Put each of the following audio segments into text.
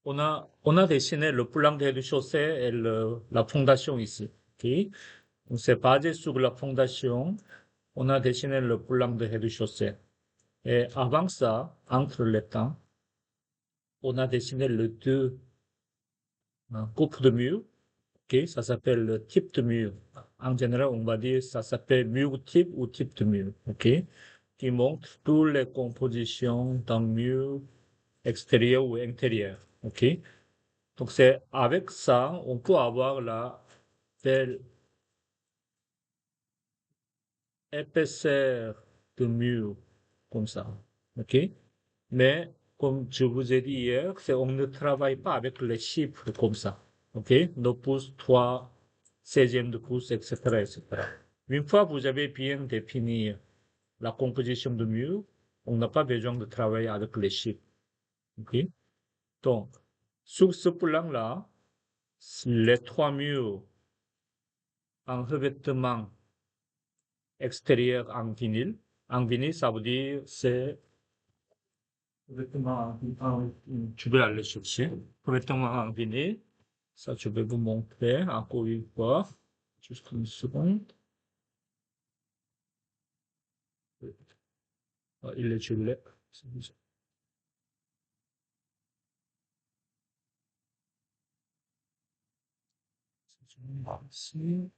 On a dessiné le plan de rez-de-chaussée et la fondation ici. Ok. Donc, c'est basé sur la fondation. On a dessiné le plan de rez-de-chaussée. Et avant ça, entre les temps, on a dessiné le deux coupes de murs. Ok. Ça s'appelle le type de mur. En général, on va dire ça s'appelle mur type ou type de mur. Ok. Qui montre toutes les compositions d'un mur extérieur ou intérieur. Ok. Donc c'est avec ça, on peut avoir la telle épaisseur de mur comme ça. OK? Mais comme je vous ai dit hier, on ne travaille pas avec les chiffres comme ça. OK? 2 pouces, 3, 16e de pouce, etc., etc. Une fois que vous avez bien défini la composition de mur, on n'a pas besoin de travailler avec les chiffres. OK? Donc, sur ce plan-là, les trois murs en revêtement extérieur en vinyle. En vinyle, ça veut dire c'est revêtement je vais aller chercher. Revêtement en vinyle. Ça, je vais vous montrer encore une fois. Juste une seconde. Ah, il est gelé. Ici.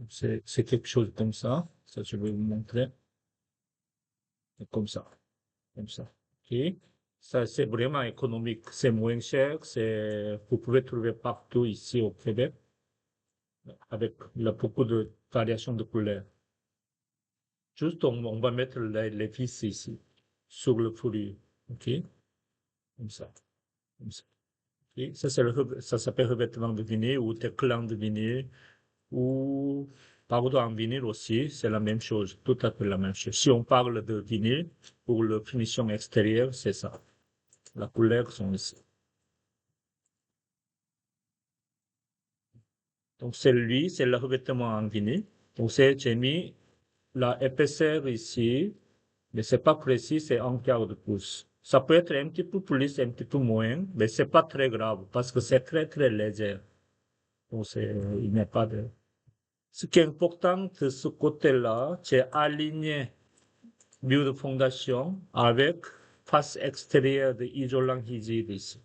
C'est quelque chose comme ça. Ça, je vais vous montrer. Comme ça. Comme ça. OK. Ça, c'est vraiment économique. C'est moins cher. Vous pouvez trouver partout ici au Québec avec beaucoup de variations de couleurs. Juste, on va mettre les vis ici, sur le fourrure. OK? Comme ça. Comme ça. OK? Ça, ça s'appelle revêtement de vinyle ou teclan de vinyle ou pardon en vinyle aussi. C'est la même chose. Tout à fait la même chose. Si on parle de vinyle, pour la finition extérieure, c'est ça. La couleur sont ici. Donc, c'est le revêtement en vinyle. Donc, j'ai mis la épaisseur ici, mais c'est pas précis, c'est un quart de pouce. Ça peut être un petit peu plus, un petit peu moins, mais c'est pas très grave parce que c'est très très léger. Donc il n'y a pas de. Ce qui est important de ce côté-là, c'est aligner mur de fondation avec face extérieure de isolant rigide ici.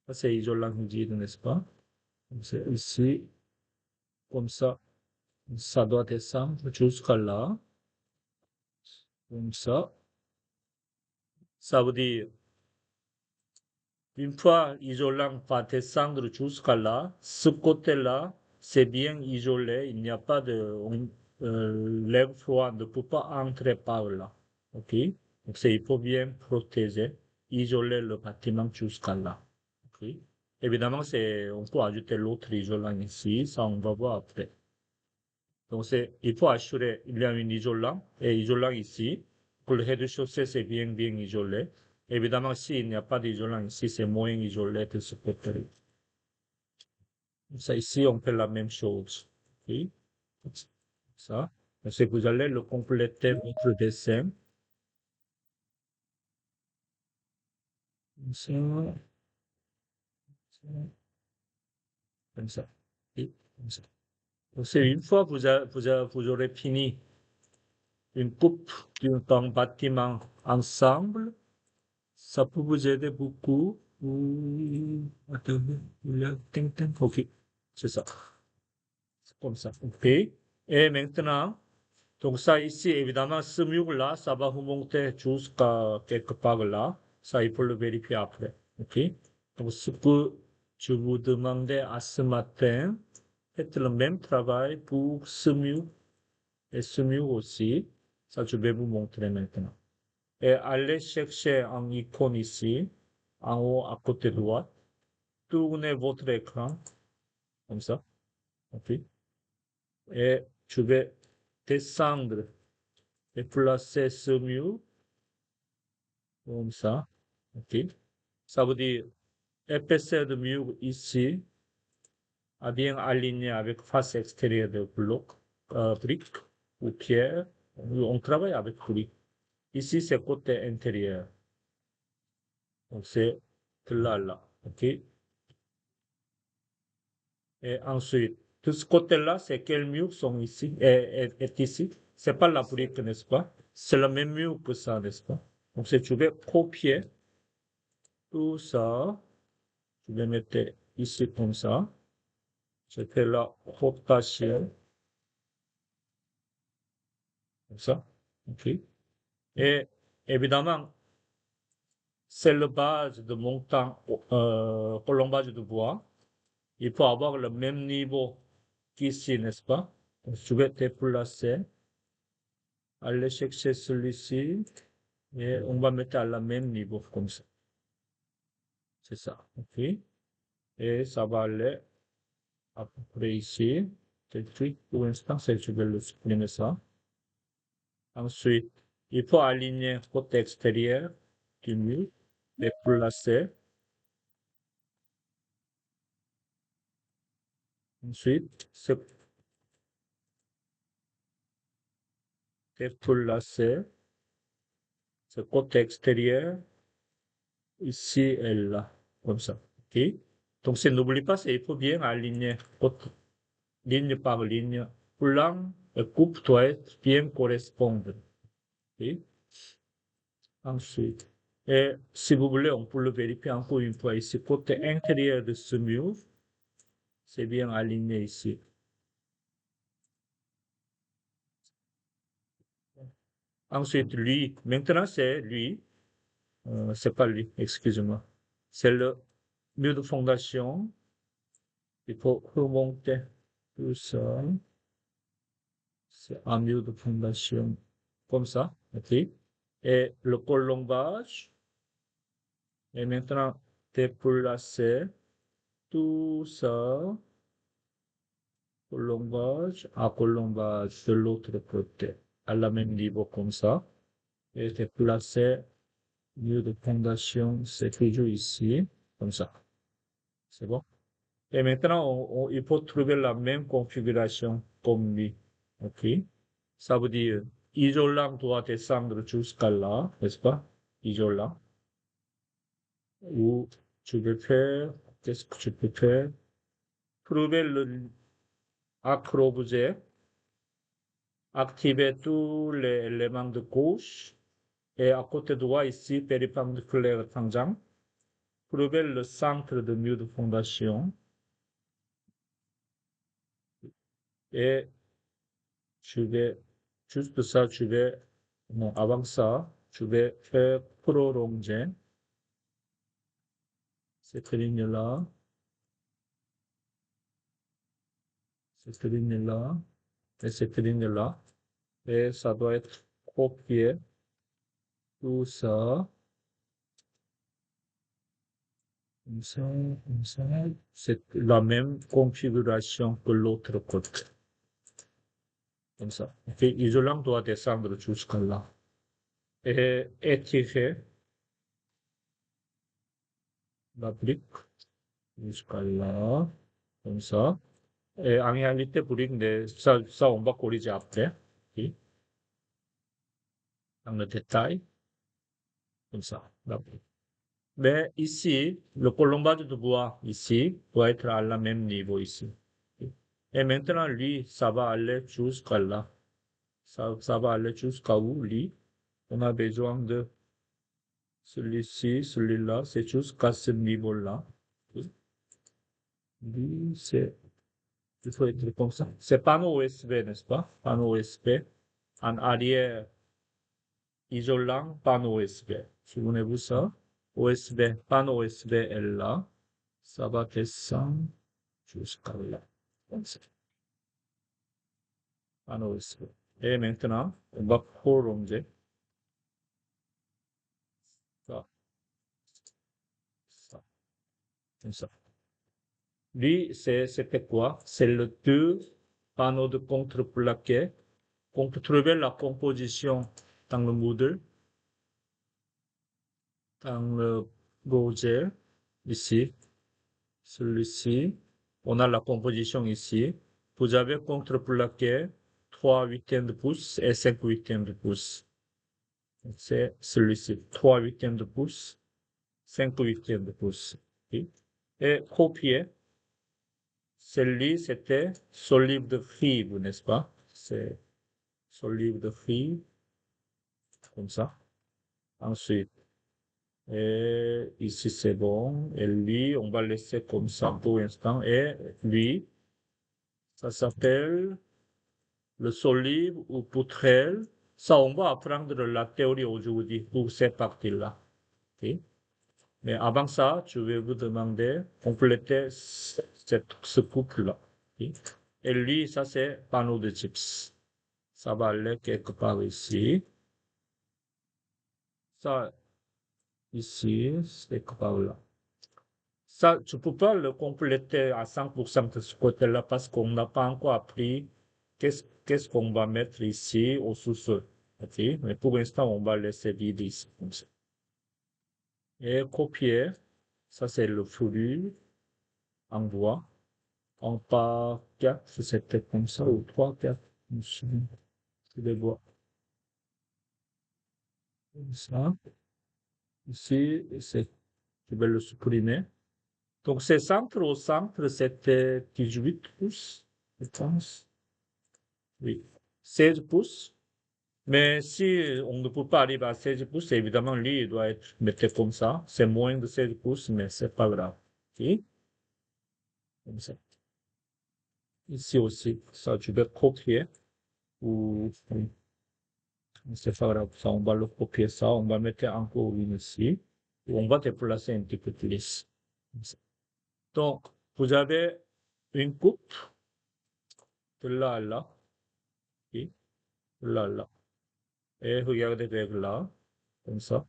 Ça c'est isolant rigide, n'est-ce pas? C'est ici, comme ça doit descendre jusqu'à là, comme ça. Ça veut dire une fois isolant va descendre jusqu'à là, ce côté-là, c'est bien isolé, il n'y a pas l'air froid ne peut pas entrer par là. OK? Donc, il faut bien protéger, isoler le bâtiment jusqu'à là. OK? Évidemment, on peut ajouter l'autre isolant ici, ça on va voir après. Donc, il faut assurer, il y a un isolant et isolant ici. Pour le rez-de-chaussée, c'est bien, bien isolé. Évidemment, s'il n'y a pas d'isolant ici, c'est moins isolé que ce côté. Ça, ici, on fait la même chose. Ok. Ça. Si vous allez le compléter votre dessin. Comme ça, comme ça. Et comme ça. Donc, c'est une fois que vous aurez fini une coupe d'un bâtiment ensemble, ça peut vous aider beaucoup. Attendez, ok, c'est ça. C'est comme ça. Ok. Et maintenant, donc ça ici, évidemment, ce mur-là, ça va remonter jusqu'à quelque part là. Ça, il faut le vérifier après. Ok. Donc ce que je vous demandais à ce matin, faites le même travail pour ce mur et ce mur aussi. Ça, je vais vous montrer maintenant. Et allez chercher un icône ici, en haut à côté droit. Tournez votre écran, comme ça. OK. Et je vais descendre et placer ce mur, comme ça. OK. Ça veut dire épaisseur de mur ici, à bien aligner avec face extérieure de bloc, brique ou pierre. On travaille avec brique. Ici, c'est côté intérieur. Donc, c'est de là, là. OK? Et ensuite, tout ce côté-là, c'est quels murs sont ici, est ici. C'est pas la brique, n'est-ce pas? C'est le même mur que ça, n'est-ce pas? Donc, si tu veux copier tout ça, je vais mettre ici comme ça. Je fais la rotation, comme ça. OK? Et évidemment, c'est le base de montant, colombage de bois. Il faut avoir le même niveau qu'ici, n'est-ce pas? Donc, je vais déplacer, aller chercher celui-ci, et on va mettre à la même niveau, comme ça. C'est ça. OK? Et ça va aller à peu près ici. C'est tout pour l'instant, je vais le supprimer ça. Ensuite, il faut aligner côté extérieur du mur, déplacer. Ensuite, c'est déplacer ce côté extérieur ici et là, comme ça. OK? Donc, n'oublie pas, il faut bien aligner ligne par ligne. Plan et coupe doit être bien correspondre. OK? Ensuite, et si vous voulez, on peut le vérifier encore une fois ici. Côté intérieur de ce mur, c'est bien aligné ici. Ensuite, lui, maintenant c'est lui, c'est pas lui, excusez-moi. C'est le mur de fondation. Il faut remonter tout ça. C'est un mur de fondation comme ça, ok? Et le colombage, et maintenant déplacer tout ça, colombage à colombage de l'autre côté, à la même niveau comme ça, et déplacer mur de fondation, c'est toujours ici, comme ça. C'est bon? Et maintenant, il faut trouver la même configuration comme lui. OK? Ça veut dire, isolant doit descendre jusqu'à là, n'est-ce pas? Isolant. Ou tu peux faire, qu'est-ce que tu peux faire? Trouver le acro-objet, activer tous les éléments de gauche, et à côté droit ici, péripendiculaire tangent. Trouver le centre de mur de fondation, et je vais, juste ça, je vais, non, avant ça, je vais faire prolonger cette ligne-là, cette ligne-là, et cette ligne-là, et ça doit être copié, tout ça, comme ça, comme ça. C'est la même configuration que l'autre côté. Comme ça. Ok, isolant doit descendre jusqu'à là. Et étirer la brique jusqu'à là, comme ça. Et en réalité, ça, on va corriger après, ok, dans le détail, comme ça. Mais ici, le colombage de bois, ici, doit être à la même niveau ici. Et maintenant, lui, ça va aller jusqu'à là. Ça va aller jusqu'à où, lui? On a besoin de celui-ci, celui-là, c'est jusqu'à ce niveau-là. Lui, il faut être comme ça. C'est panneau USB, n'est-ce pas? Panneau USB. En arrière, isolant, panneau USB. Souvenez-vous ça? USB, panneau USB est là. Ça va descendre jusqu'à là. Comme ça. Panneau USB. Et maintenant, on va prolonger ça, ça, comme ça. Lui, c'était quoi? C'est le deux panneaux de contreplaqué. On peut trouver la composition dans le Moodle, dans le Gauger, ici, celui-ci, on a la composition ici. Vous avez contreplaqué 3 huitièmes de pouce et 5 huitièmes de pouce. C'est celui-ci, 3 huitièmes de pouce, 5 huitièmes de pouce. Okay. Et copier, celui c'était solive de fibre, n'est-ce pas? C'est solive de fibre, comme ça. Ensuite, et ici c'est bon. Et lui, on va laisser comme ça pour l'instant. Et lui, ça s'appelle le solive ou poutrelle. Ça, on va apprendre la théorie aujourd'hui pour cette partie-là. Okay. Mais avant ça, je vais vous demander de compléter ce couple-là. Okay. Et lui, ça c'est panneau de chips. Ça va aller quelque part ici. Ça, ici, c'est quelque part là. Ça, tu ne peux pas le compléter à 100% de ce côté-là parce qu'on n'a pas encore appris qu'est-ce qu'on va mettre ici au sous-sol. Okay? Mais pour l'instant, on va laisser vide ici, comme ça. Et copier, ça c'est le flux en bois. On part 4, c'était comme ça, ou 3, 4, c'est des bois. Comme ça. Ici, je vais le supprimer. Donc, c'est centre au centre, c'était 18 pouces, je pense. Oui, 16 pouces. Mais si on ne peut pas arriver à 16 pouces, évidemment, lui, il doit être metté comme ça. C'est moins de 16 pouces, mais c'est pas grave. OK? Comme ça. Ici aussi, ça, tu peux copier. Ou, oui, c'est pas grave. Ça, on va le copier ça. On va mettre encore une ici. Et on va déplacer un petit peu plus. Comme ça. Donc, vous avez une coupe de là à là. OK? De là à là. Et regardez vers là, comme ça.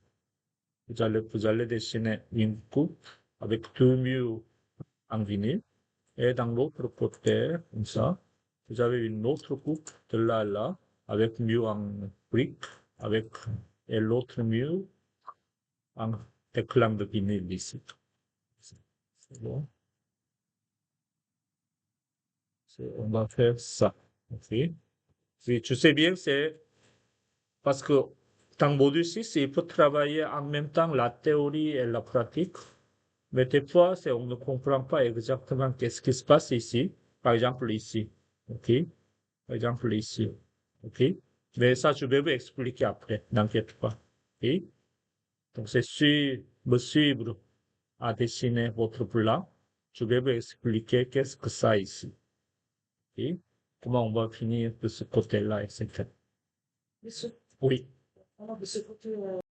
Vous allez dessiner une coupe avec deux murs en vinyle. Et dans l'autre côté, comme ça, vous avez une autre coupe de là à là, avec mur en brique, avec, et l'autre mur en éclat de vinyle ici. C'est bon. On va faire ça. OK. Si tu sais bien, c'est parce que dans module 6, il faut travailler en même temps la théorie et la pratique. Mais des fois, on ne comprend pas exactement qu'est-ce qui se passe ici. Par exemple, ici. OK? Par exemple, ici. OK? Mais ça, je vais vous expliquer après. N'inquiète pas. OK? Donc, c'est me suivre à dessiner votre plan. Je vais vous expliquer qu'est-ce que ça ici. OK? Comment on va finir de ce côté-là, etc. Oui.